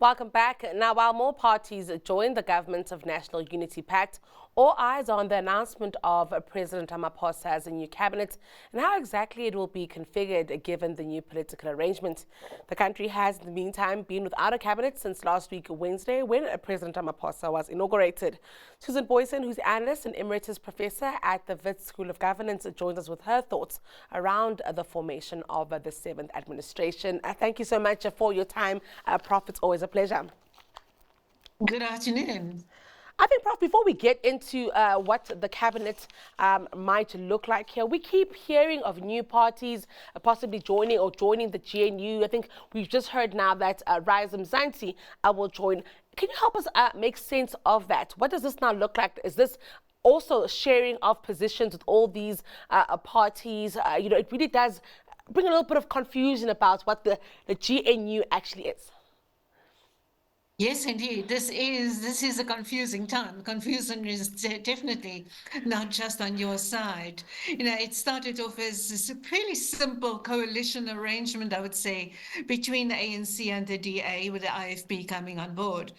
Welcome back. Now, while more parties join the government of National Unity Pact, all eyes are on the announcement of President Ramaphosa as a new cabinet and how exactly it will be configured given the new political arrangement. The country has, in the meantime, been without a cabinet since last week, Wednesday, when President Ramaphosa was inaugurated. Susan Booysen, who's Analyst and Emeritus Professor at the Wits School of Governance, joins us with her thoughts around the formation of the 7th administration. Thank you so much for your time, Prof. It's always a pleasure. Good afternoon. I think, Prof, before we get into what the cabinet might look like here, we keep hearing of new parties possibly joining the GNU. I think we've just heard now that Rise Mzansi will join. Can you help us make sense of that? What does this now look like? Is this also sharing of positions with all these parties? It really does bring a little bit of confusion about what the GNU actually is. Yes, indeed. This is a confusing time. Confusion is definitely not just on your side. It started off as a pretty simple coalition arrangement, I would say, between the ANC and the DA, with the IFP coming on board.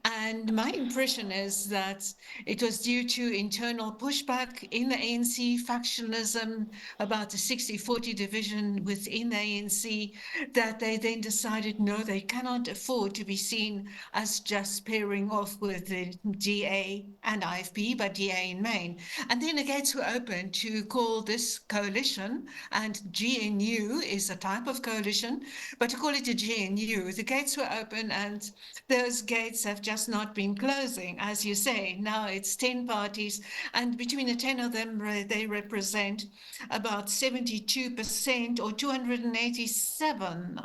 And my impression is that it was due to internal pushback in the ANC, factionalism, about the 60-40 division within the ANC, that they then decided, no, they cannot afford to be seen as just pairing off with the DA and IFP, but DA in main. And then the gates were open to call this coalition, and GNU is a type of coalition, but to call it a GNU, the gates were open, and those gates have just not been closing. As you say, now it's 10 parties, and between the 10 of them, they represent about 72% or 287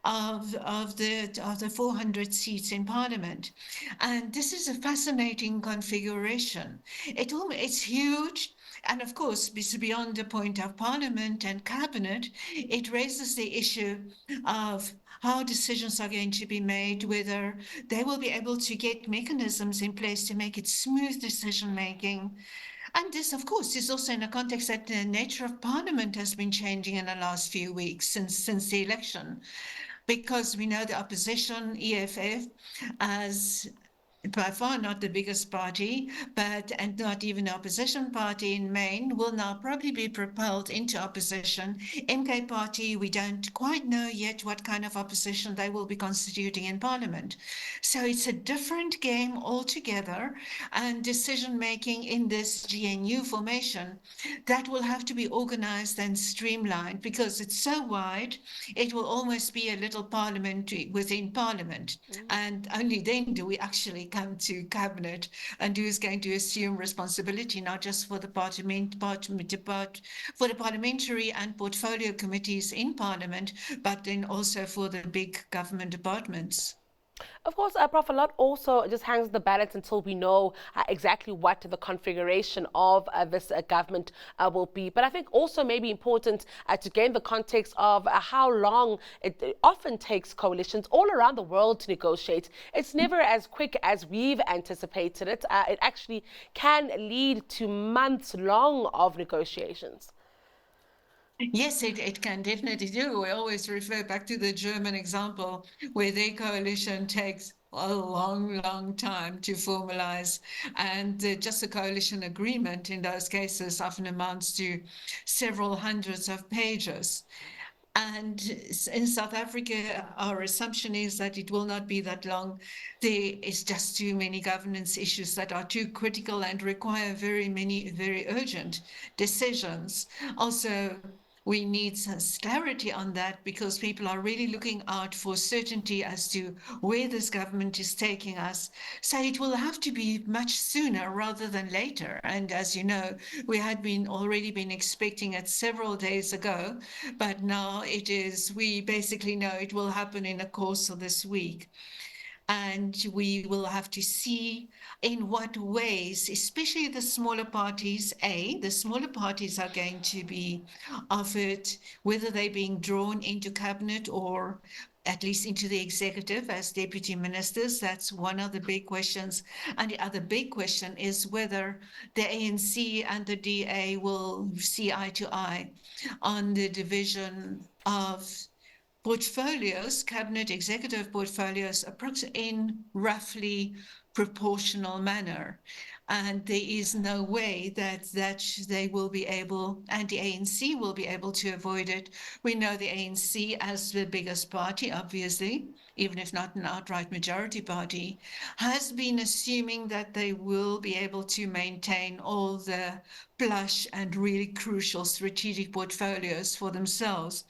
of the 400 seats in Parliament. And this is a fascinating configuration. It's huge. And of course, beyond the point of Parliament and Cabinet, it raises the issue of how decisions are going to be made, whether they will be able to get mechanisms in place to make it smooth decision making. And this, of course, is also in a context that the nature of Parliament has been changing in the last few weeks since the election, because we know the opposition, EFF, as by far not the biggest party, and not even the opposition party in Maine, will now probably be propelled into opposition. MK Party, we don't quite know yet what kind of opposition they will be constituting in Parliament. So it's a different game altogether, and decision-making in this GNU formation, that will have to be organized and streamlined because it's so wide, it will almost be a little parliament within Parliament. And only then do we actually come to cabinet and who's going to assume responsibility, not just for the for the parliamentary and portfolio committees in Parliament, but then also for the big government departments. Of course, Prof, a lot also just hangs in the balance until we know exactly what the configuration of this government will be. But I think also maybe important to gain the context of how long it often takes coalitions all around the world to negotiate. It's never as quick as we've anticipated it. It actually can lead to months long of negotiations. Yes, it can definitely do. We always refer back to the German example where their coalition takes a long, long time to formalize. And just a coalition agreement in those cases often amounts to several hundreds of pages. And in South Africa, our assumption is that it will not be that long. There is just too many governance issues that are too critical and require very urgent decisions. Also, we need some clarity on that because people are really looking out for certainty as to where this government is taking us. So it will have to be much sooner rather than later. And as you know, we had already been expecting it several days ago, but now we basically know it will happen in the course of this week. And we will have to see in what ways, especially the smaller parties, the smaller parties are going to be offered, whether they're being drawn into cabinet or at least into the executive as deputy ministers. That's one of the big questions. And the other big question is whether the ANC and the DA will see eye to eye on the division of portfolios, cabinet executive portfolios, in roughly proportional manner. And there is no way that they will be able, and the ANC will be able to avoid it. We know the ANC as the biggest party, obviously, even if not an outright majority party, has been assuming that they will be able to maintain all the plush and really crucial strategic portfolios for themselves.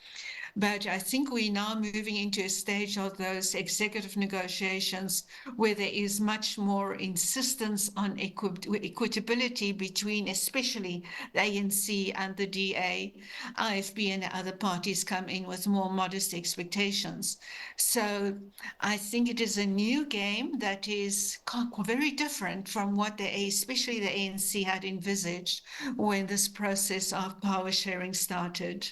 But I think we're now moving into a stage of those executive negotiations where there is much more insistence on equitability between, especially the ANC and the DA. IFB and the other parties come in with more modest expectations. So I think it is a new game that is very different from what especially the ANC had envisaged when this process of power sharing started.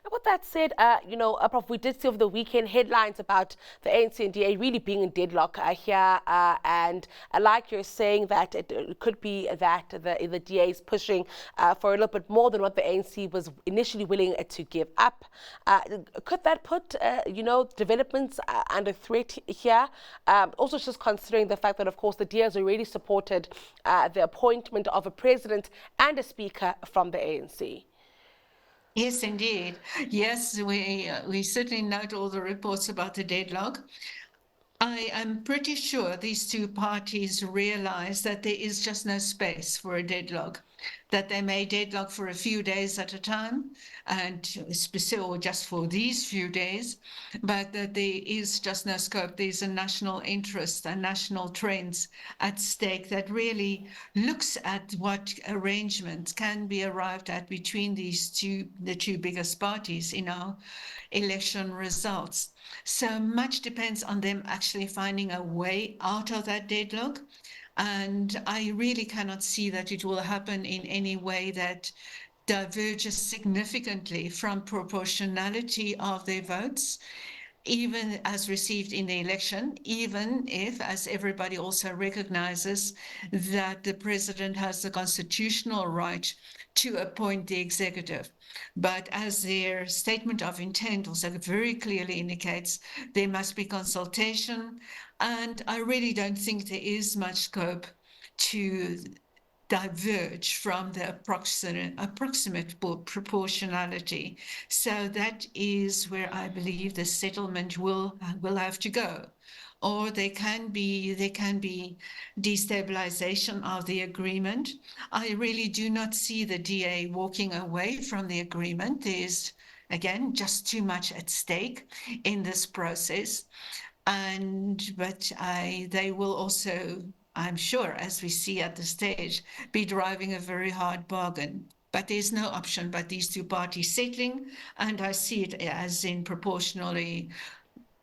And with that said, Prof, we did see over the weekend headlines about the ANC and DA really being in deadlock here. And like you're saying, that it could be that the DA is pushing for a little bit more than what the ANC was initially willing to give up. Could that put, developments under threat here? Also, just considering the fact that, of course, the DA has already supported the appointment of a president and a speaker from the ANC. Yes, indeed. Yes, we certainly note all the reports about the deadlock. I am pretty sure these two parties realize that there is just no space for a deadlock, that they may deadlock for a few days at a time, or just for these few days, but that there is just no scope. There's a national interest and national trends at stake that really looks at what arrangements can be arrived at between the two biggest parties in our election results. So much depends on them actually finding a way out of that deadlock. And I really cannot see that it will happen in any way that diverges significantly from proportionality of their votes, even as received in the election, even if, as everybody also recognizes, that the president has the constitutional right to appoint the executive. But as their statement of intent also very clearly indicates, there must be consultation. And I really don't think there is much scope to diverge from the approximate proportionality. So that is where I believe the settlement will have to go. Or there can be destabilization of the agreement. I really do not see the DA walking away from the agreement. There's again just too much at stake in this process. But they will also, I'm sure, as we see at the stage, be driving a very hard bargain. But there's no option but these two parties settling, and I see it as in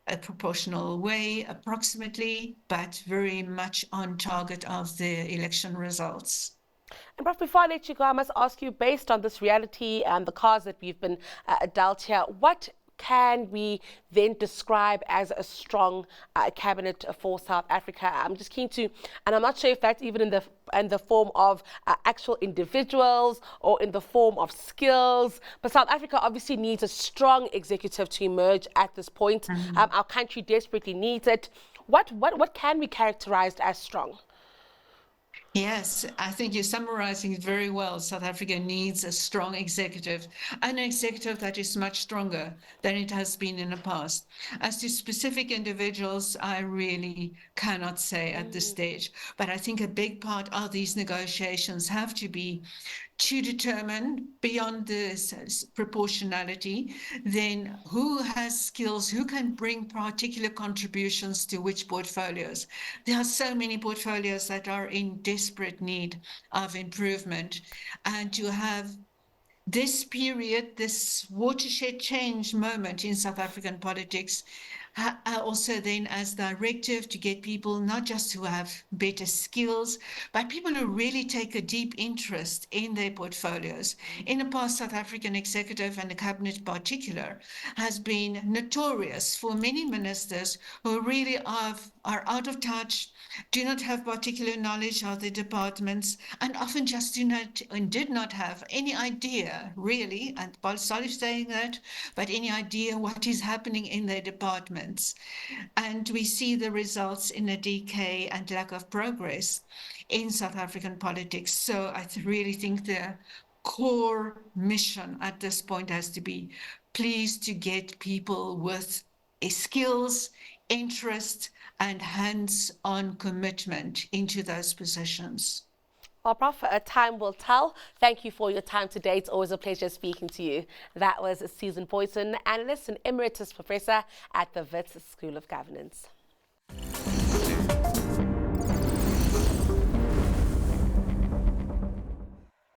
a proportional way, approximately, but very much on target of the election results. And Prof, before I let you go, I must ask you, based on this reality and the cards that we've been dealt here, what can we then describe as a strong cabinet for South Africa? I'm just keen to, and I'm not sure if that's even in the form of actual individuals or in the form of skills. But South Africa obviously needs a strong executive to emerge at this point. Our country desperately needs it. What can be characterized as strong? Yes, I think you're summarizing it very well. South Africa needs a strong executive, an executive that is much stronger than it has been in the past. As to specific individuals, I really cannot say at this stage. But I think a big part of these negotiations have to be to determine beyond this proportionality, then who has skills, who can bring particular contributions to which portfolios. There are so many portfolios that are in desperate need of improvement, and to have this period, this watershed change moment in South African politics, Also then as directive to get people not just who have better skills, but people who really take a deep interest in their portfolios. In the past, South African executive and the cabinet in particular has been notorious for many ministers who really are out of touch, do not have particular knowledge of the departments, and often just do not and did not have any idea, really, and Paul Salif saying that, but any idea what is happening in their departments. And we see the results in a decay and lack of progress in South African politics. So I really think the core mission at this point has to be pleased to get people with skills, interest, and hands-on commitment into those positions. Well, Prof, time will tell. Thank you for your time today. It's always a pleasure speaking to you. That was Susan Booysen, Analyst and Emeritus Professor at the Wits School of Governance.